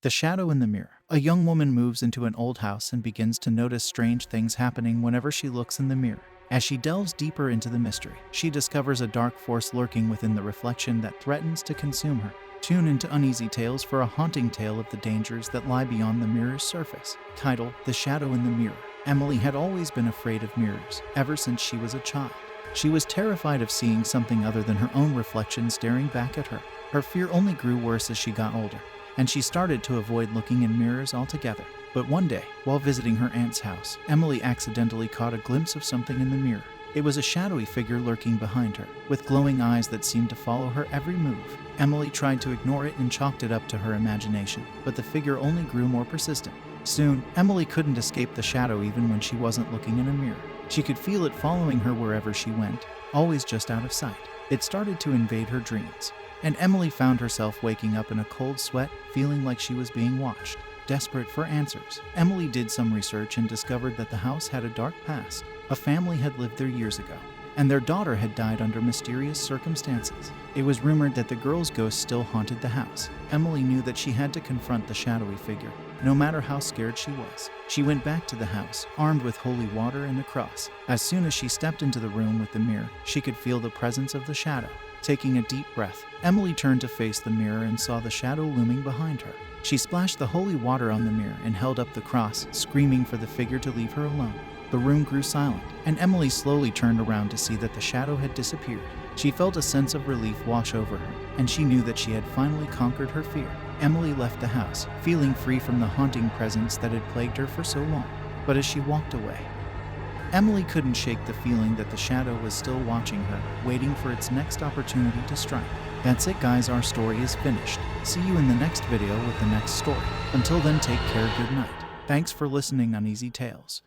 The shadow in the mirror. A young woman moves into an old house and begins to notice strange things happening whenever she looks in the mirror. As she delves deeper into the mystery, she discovers a dark force lurking within the reflection that threatens to consume her. Tune into Uneasy Tales for a haunting tale of the dangers that lie beyond the mirror's surface. Title: The Shadow in the Mirror. Emily had always been afraid of mirrors, ever since she was a child. She was terrified of seeing something other than her own reflection staring back at her. Her fear only grew worse as she got older, and she started to avoid looking in mirrors altogether. But one day, while visiting her aunt's house, Emily accidentally caught a glimpse of something in the mirror. It was a shadowy figure lurking behind her, with glowing eyes that seemed to follow her every move. Emily tried to ignore it and chalked it up to her imagination, but the figure only grew more persistent. Soon, Emily couldn't escape the shadow even when she wasn't looking in a mirror. She could feel it following her wherever she went, always just out of sight. It started to invade her dreams, and Emily found herself waking up in a cold sweat, feeling like she was being watched. Desperate for answers, Emily did some research and discovered that the house had a dark past. A family had lived there years ago, and their daughter had died under mysterious circumstances. It was rumored that the girl's ghost still haunted the house. Emily knew that she had to confront the shadowy figure, no matter how scared she was. She went back to the house, armed with holy water and a cross. As soon as she stepped into the room with the mirror, she could feel the presence of the shadow. Taking a deep breath, Emily turned to face the mirror and saw the shadow looming behind her. She splashed the holy water on the mirror and held up the cross, screaming for the figure to leave her alone. The room grew silent, and Emily slowly turned around to see that the shadow had disappeared. She felt a sense of relief wash over her, and she knew that she had finally conquered her fear. Emily left the house, feeling free from the haunting presence that had plagued her for so long. But as she walked away, Emily couldn't shake the feeling that the shadow was still watching her, waiting for its next opportunity to strike. That's it, guys, our story is finished. See you in the next video with the next story. Until then, take care, good night. Thanks for listening, Uneasy Tales.